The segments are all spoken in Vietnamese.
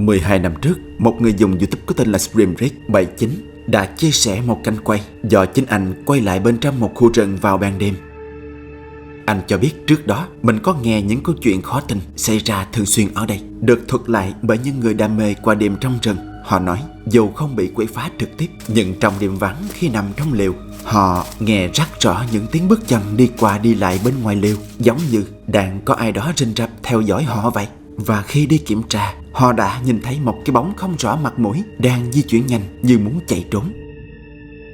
12 năm trước, một người dùng YouTube có tên là StreamRig79 đã chia sẻ một cảnh quay do chính anh quay lại bên trong một khu rừng vào ban đêm. Anh cho biết trước đó mình có nghe những câu chuyện khó tin xảy ra thường xuyên ở đây, được thuật lại bởi những người đam mê qua đêm trong rừng. Họ nói dù không bị quấy phá trực tiếp, nhưng trong đêm vắng khi nằm trong lều, họ nghe rất rõ những tiếng bước chân đi qua đi lại bên ngoài lều, giống như đang có ai đó rình rập theo dõi họ vậy. Và khi đi kiểm tra, họ đã nhìn thấy một cái bóng không rõ mặt mũi đang di chuyển nhanh như muốn chạy trốn.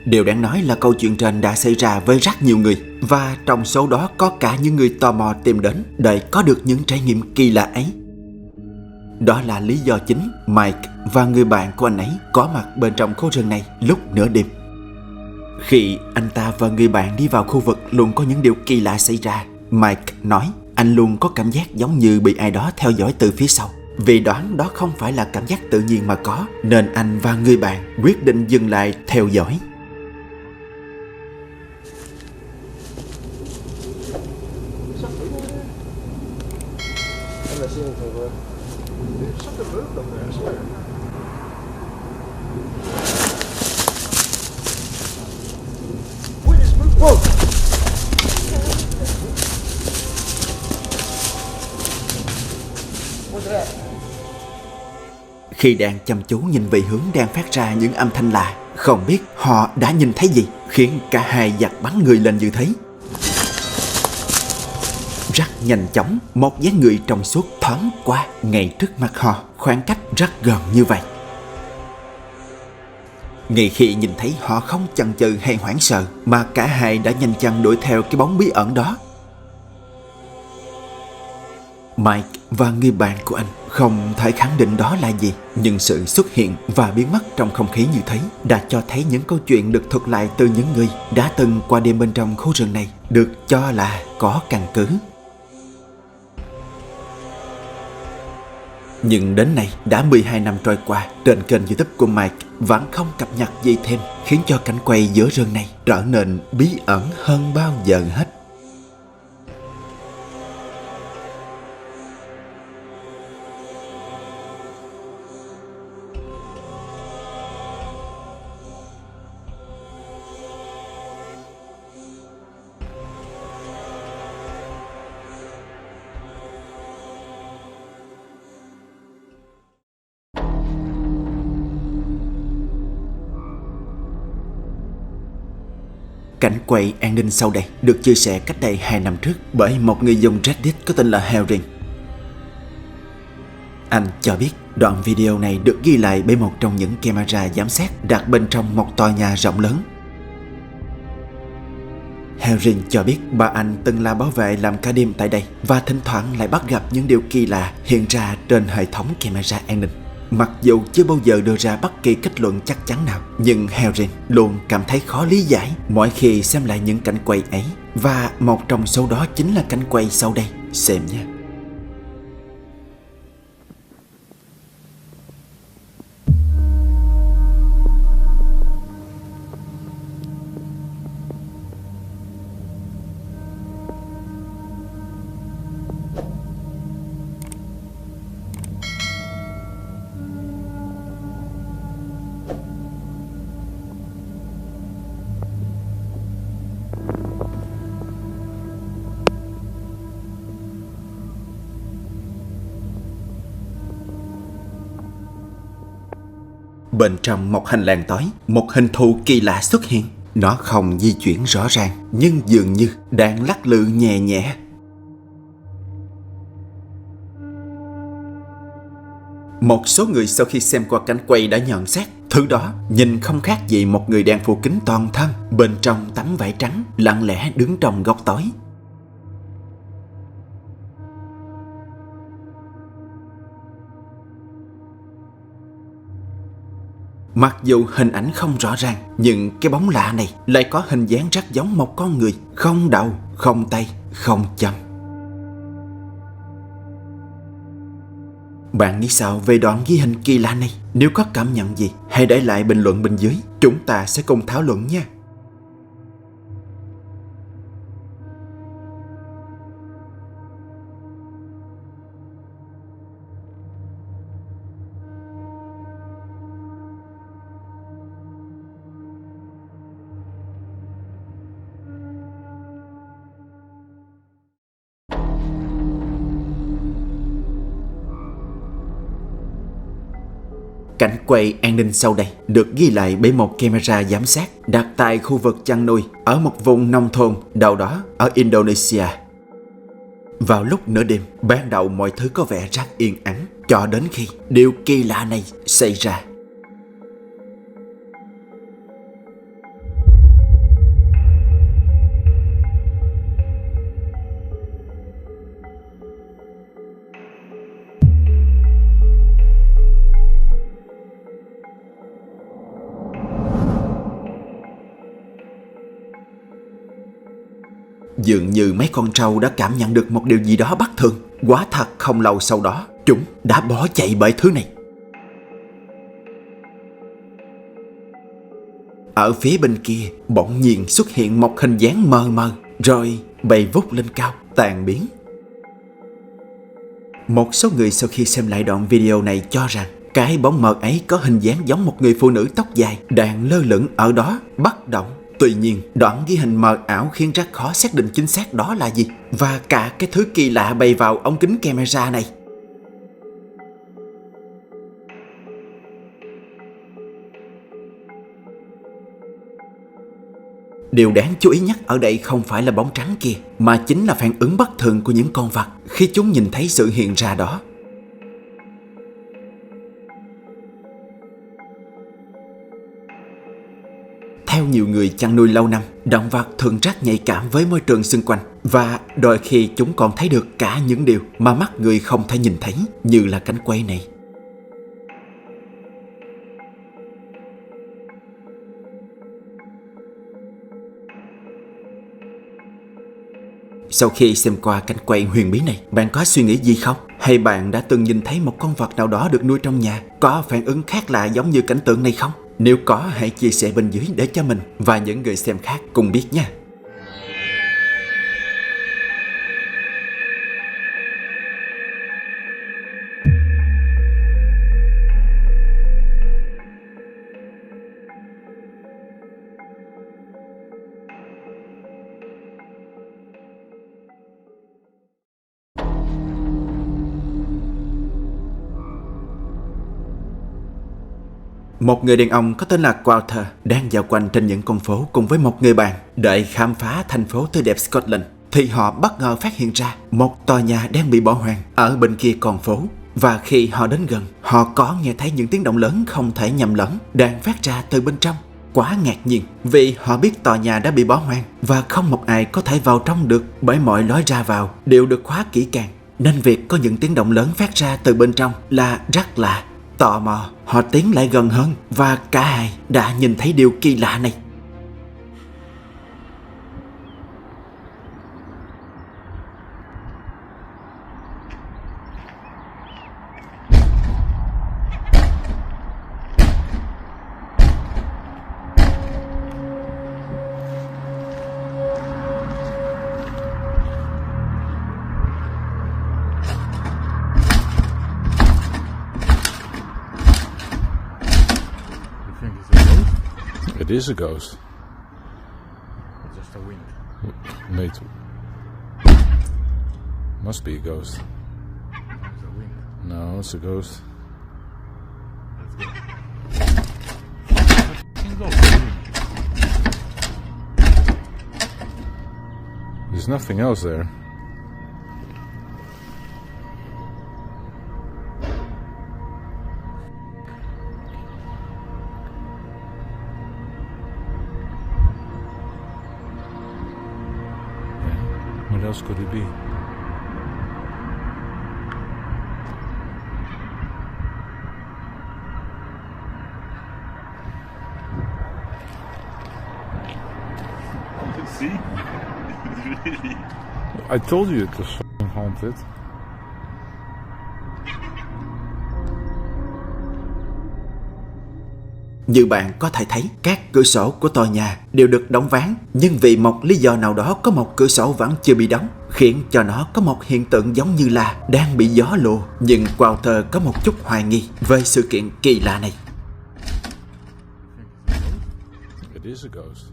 Điều đáng nói là câu chuyện trên đã xảy ra với rất nhiều người, và trong số đó có cả những người tò mò tìm đến để có được những trải nghiệm kỳ lạ ấy. Đó là lý do chính Mike và người bạn của anh ấy có mặt bên trong khu rừng này lúc nửa đêm. Khi anh ta và người bạn đi vào khu vực luôn có những điều kỳ lạ xảy ra. Mike nói anh luôn có cảm giác giống như bị ai đó theo dõi từ phía sau. Vì đoán đó không phải là cảm giác tự nhiên mà có, nên anh và người bạn quyết định dừng lại theo dõi. Khi đang chăm chú nhìn về hướng đang phát ra những âm thanh lạ, không biết họ đã nhìn thấy gì khiến cả hai giật bắn người lên như thế. Rất nhanh chóng, một dáng người trong suốt thoáng qua ngay trước mặt họ, khoảng cách rất gần như vậy. Ngay khi nhìn thấy họ không chần chừ hay hoảng sợ, mà cả hai đã nhanh chân đuổi theo cái bóng bí ẩn đó. Mike và người bạn của anh không thể khẳng định đó là gì, nhưng sự xuất hiện và biến mất trong không khí như thế đã cho thấy những câu chuyện được thuật lại từ những người đã từng qua đêm bên trong khu rừng này được cho là có căn cứ. Nhưng đến nay đã 12 năm trôi qua, trên kênh YouTube của Mike vẫn không cập nhật gì thêm, khiến cho cảnh quay giữa rừng này trở nên bí ẩn hơn bao giờ hết. Cảnh quay an ninh sau đây được chia sẻ cách đây 2 năm trước bởi một người dùng Reddit có tên là Herring. Anh cho biết đoạn video này được ghi lại bởi một trong những camera giám sát đặt bên trong một tòa nhà rộng lớn. Herring cho biết bà anh từng là bảo vệ làm ca đêm tại đây và thỉnh thoảng lại bắt gặp những điều kỳ lạ hiện ra trên hệ thống camera an ninh. Mặc dù chưa bao giờ đưa ra bất kỳ kết luận chắc chắn nào, nhưng Herring luôn cảm thấy khó lý giải mỗi khi xem lại những cảnh quay ấy. Và một trong số đó chính là cảnh quay sau đây. Xem nha. Bên trong một hành lang tối, một hình thù kỳ lạ xuất hiện. Nó không di chuyển rõ ràng, nhưng dường như đang lắc lư nhẹ nhẹ. Một số người sau khi xem qua cảnh quay đã nhận xét thứ đó nhìn không khác gì một người đang phủ kín toàn thân, bên trong tấm vải trắng, lặng lẽ đứng trong góc tối. Mặc dù hình ảnh không rõ ràng, nhưng cái bóng lạ này lại có hình dáng rất giống một con người, không đầu, không tay, không chân. Bạn nghĩ sao về đoạn ghi hình kỳ lạ này? Nếu có cảm nhận gì, hãy để lại bình luận bên dưới. Chúng ta sẽ cùng thảo luận nha. Cảnh quay an ninh sau đây được ghi lại bởi một camera giám sát đặt tại khu vực chăn nuôi ở một vùng nông thôn đâu đó ở Indonesia. Vào lúc nửa đêm, ban đầu mọi thứ có vẻ rất yên ắng cho đến khi điều kỳ lạ này xảy ra. Dường như mấy con trâu đã cảm nhận được một điều gì đó bất thường. Quả thật không lâu sau đó, chúng đã bỏ chạy bởi thứ này. Ở phía bên kia, bỗng nhiên xuất hiện một hình dáng mờ mờ, rồi bay vút lên cao, tan biến. Một số người sau khi xem lại đoạn video này cho rằng cái bóng mờ ấy có hình dáng giống một người phụ nữ tóc dài đang lơ lửng ở đó, bất động. Tuy nhiên, đoạn ghi hình mờ ảo khiến rất khó xác định chính xác đó là gì. Và cả cái thứ kỳ lạ bay vào ống kính camera này. Điều đáng chú ý nhất ở đây không phải là bóng trắng kia, mà chính là phản ứng bất thường của những con vật khi chúng nhìn thấy sự hiện ra đó. Theo nhiều người chăn nuôi lâu năm, động vật thường rất nhạy cảm với môi trường xung quanh và đôi khi chúng còn thấy được cả những điều mà mắt người không thể nhìn thấy, như là cảnh quay này. Sau khi xem qua cảnh quay huyền bí này, bạn có suy nghĩ gì không? Hay bạn đã từng nhìn thấy một con vật nào đó được nuôi trong nhà có phản ứng khác lạ giống như cảnh tượng này không? Nếu có, hãy chia sẻ bên dưới để cho mình và những người xem khác cùng biết nha. Một người đàn ông có tên là Walter đang dạo quanh trên những con phố cùng với một người bạn để khám phá thành phố tươi đẹp Scotland, thì họ bất ngờ phát hiện ra một tòa nhà đang bị bỏ hoang ở bên kia con phố. Và khi họ đến gần, họ có nghe thấy những tiếng động lớn không thể nhầm lẫn đang phát ra từ bên trong. Quá ngạc nhiên vì họ biết tòa nhà đã bị bỏ hoang và không một ai có thể vào trong được, bởi mọi lối ra vào đều được khóa kỹ càng, nên việc có những tiếng động lớn phát ra từ bên trong là rất lạ. Tò mò, họ tiến lại gần hơn và cả hai đã nhìn thấy điều kỳ lạ này. It is a ghost. It's just a wind. Mate. Must be a ghost. It's a wind. No, it's a ghost. Let's go. Fucking ghost. There's nothing else there. What else could it be? See? Really? I told you it was fucking haunted. Như bạn có thể thấy, các cửa sổ của tòa nhà đều được đóng ván, nhưng vì một lý do nào đó có một cửa sổ vẫn chưa bị đóng, khiến cho nó có một hiện tượng giống như là đang bị gió lùa. Nhưng Walter có một chút hoài nghi về sự kiện kỳ lạ này. It is a ghost.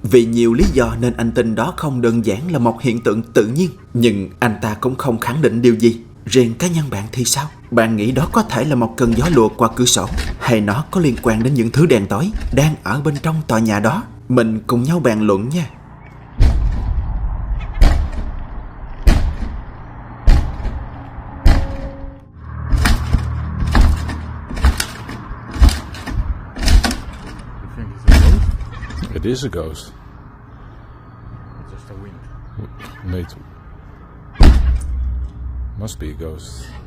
Vì nhiều lý do nên anh tin đó không đơn giản là một hiện tượng tự nhiên, nhưng anh ta cũng không khẳng định điều gì. Riêng cá nhân bạn thì sao? Bạn nghĩ đó có thể là một cơn gió lùa qua cửa sổ, hay nó có liên quan đến những thứ đen tối đang ở bên trong tòa nhà đó? Mình cùng nhau bàn luận nha. You think it's a ghost? It is a ghost. It's just a wind. Mate. Must be a ghost.